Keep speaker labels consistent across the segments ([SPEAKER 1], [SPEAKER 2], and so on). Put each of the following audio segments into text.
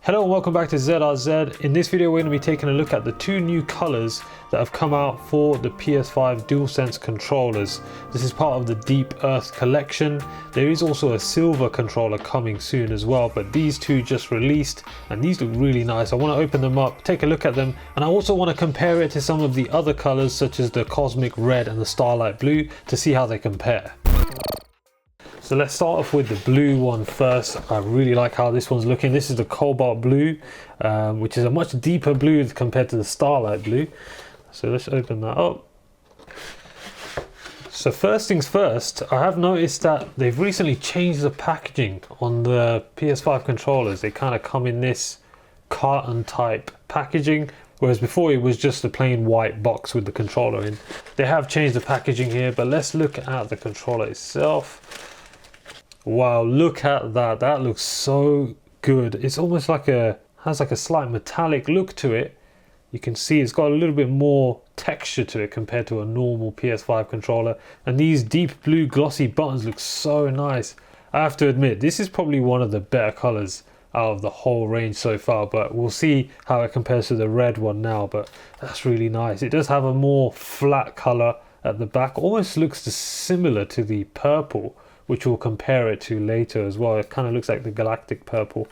[SPEAKER 1] Hello and welcome back to ZRZ. In this video we're going to be taking a look at the two new colors that have come out for the PS5 Dualsense controllers. This is part of the Deep Earth collection. There is also a silver controller coming soon as well, but these two just released and these look really nice. I want to open them up, take a look at them, and I also want to compare it to some of the other colors such as the Cosmic Red and the Starlight Blue to see how they compare. So let's start off with the blue one first. I really like how this one's looking. This is the Cobalt Blue, which is a much deeper blue compared to the Starlight Blue. So let's open that up. So first things first, I have noticed that they've recently changed the packaging on the PS5 controllers. They kind of come in this carton type packaging, whereas before it was just a plain white box with the controller in. They have changed the packaging here, but let's look at the controller itself. Wow, look at that. That looks so good. It's almost like has like a slight metallic look to it. You can see it's got a little bit more texture to it compared to a normal PS5 controller. And these deep blue glossy buttons look so nice. I have to admit, this is probably one of the better colors out of the whole range so far, but we'll see how it compares to the red one now. But that's really nice. It does have a more flat color at the back. Almost looks similar to the purple, which we'll compare it to later as well. It kind of looks like the galactic purple.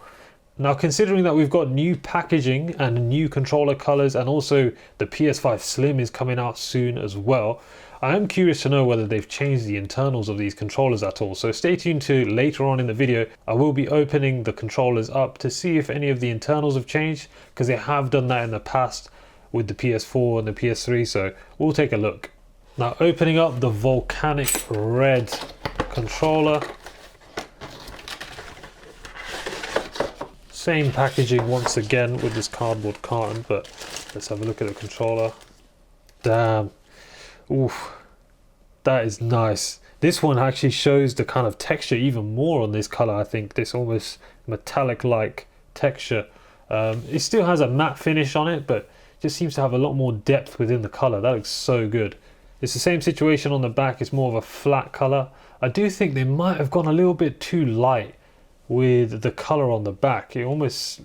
[SPEAKER 1] Now, considering that we've got new packaging and new controller colors, and also the PS5 Slim is coming out soon as well, I am curious to know whether they've changed the internals of these controllers at all. So stay tuned to later on in the video. I will be opening the controllers up to see if any of the internals have changed, because they have done that in the past with the PS4 and the PS3. So we'll take a look. Now, opening up the Volcanic Red controller. Same packaging once again with this cardboard carton, but let's have a look at the controller. Damn. Oof. That is nice. This one actually shows the kind of texture even more on this color. I think this almost metallic like texture. It still has a matte finish on it, but just seems to have a lot more depth within the color. That looks so good. It's the same situation on the back. It's more of a flat color. I do think they might have gone a little bit too light with the color on the back. It almost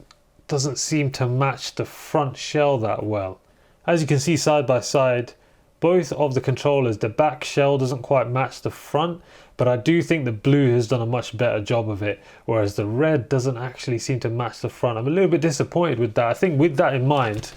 [SPEAKER 1] doesn't seem to match the front shell that well. As you can see side by side, both of the controllers, the back shell doesn't quite match the front, but I do think the blue has done a much better job of it, whereas the red doesn't actually seem to match the front. I'm a little bit disappointed with that. I think with that in mind,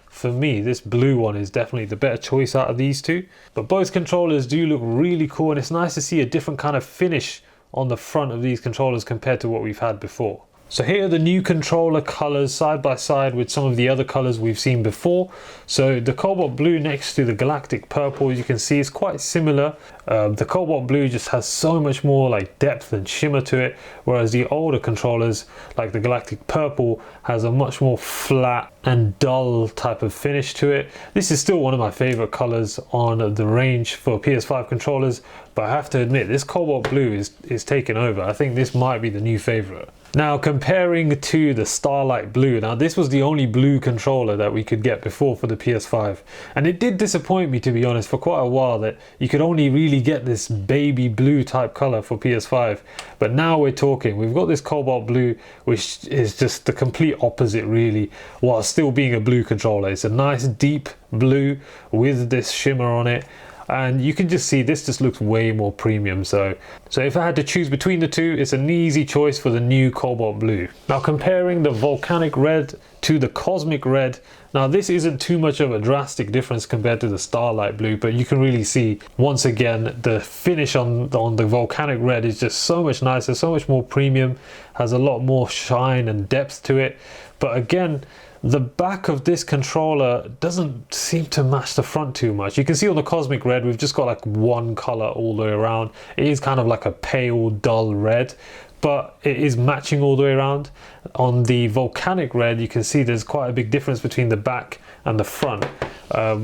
[SPEAKER 1] for me, this blue one is definitely the better choice out of these two. But both controllers do look really cool, and it's nice to see a different kind of finish on the front of these controllers compared to what we've had before. So here are the new controller colors side by side with some of the other colors we've seen before. So the Cobalt Blue next to the Galactic Purple, as you can see, is quite similar. The Cobalt Blue just has so much more like depth and shimmer to it, whereas the older controllers like the Galactic Purple has a much more flat and dull type of finish to it. This is still one of my favorite colors on the range for PS5 controllers, but I have to admit this Cobalt Blue is taking over. I think this might be the new favorite. Now, comparing to the Starlight Blue, now this was the only blue controller that we could get before for the PS5, and it did disappoint me, to be honest, for quite a while, that you could only really get this baby blue type color for PS5. But now we're talking, we've got this Cobalt Blue, which is just the complete opposite really, while still being a blue controller. It's a nice deep blue with this shimmer on it. And you can just see this just looks way more premium. So if I had to choose between the two, it's an easy choice for the new Cobalt Blue. Now, comparing the Volcanic Red to the Cosmic Red, now this isn't too much of a drastic difference compared to the Starlight Blue, but you can really see once again the finish on the Volcanic Red is just so much nicer, so much more premium, has a lot more shine and depth to it. But again, the back of this controller doesn't seem to match the front too much. You can see on the Cosmic Red, we've just got like one color all the way around. It is kind of like a pale, dull red, but it is matching all the way around. On the Volcanic Red, you can see there's quite a big difference between the back and the front,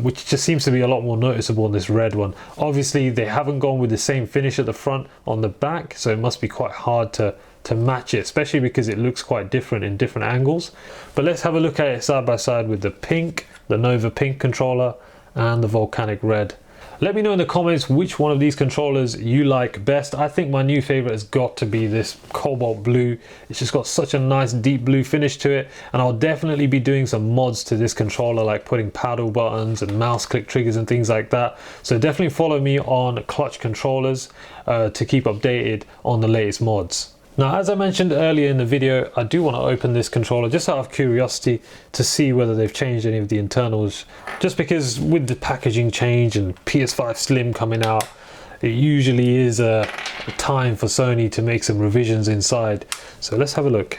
[SPEAKER 1] which just seems to be a lot more noticeable in this red one. Obviously, they haven't gone with the same finish at the front on the back, so it must be quite hard to match it, especially because it looks quite different in different angles. But let's have a look at it side by side with the pink, the Nova Pink controller, and the Volcanic Red. Let me know in the comments which one of these controllers you like best. I think my new favorite has got to be this cobalt blue. It's just got such a nice deep blue finish to it, and I'll definitely be doing some mods to this controller, like putting paddle buttons and mouse click triggers and things like that. So definitely follow me on Clutch Controllers to keep updated on the latest mods. Now, as I mentioned earlier in the video, I do want to open this controller just out of curiosity to see whether they've changed any of the internals, just because with the packaging change and PS5 Slim coming out, it usually is a time for Sony to make some revisions inside. So let's have a look.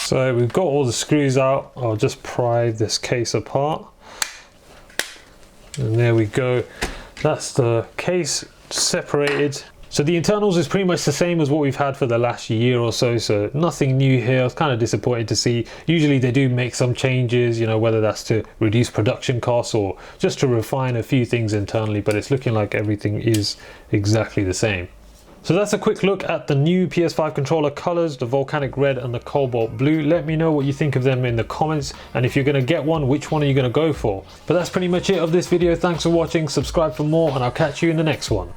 [SPEAKER 1] So we've got all the screws out. I'll just pry this case apart. And there we go. That's the case separated. So the internals is pretty much the same as what we've had for the last year or so, so nothing new here. I was kind of disappointed to see. Usually they do make some changes, you know, whether that's to reduce production costs or just to refine a few things internally, but it's looking like everything is exactly the same. So that's a quick look at the new PS5 controller colors, the Volcanic Red and the Cobalt Blue. Let me know what you think of them in the comments, and if you're going to get one, which one are you going to go for? But that's pretty much it of this video. Thanks for watching, subscribe for more, and I'll catch you in the next one.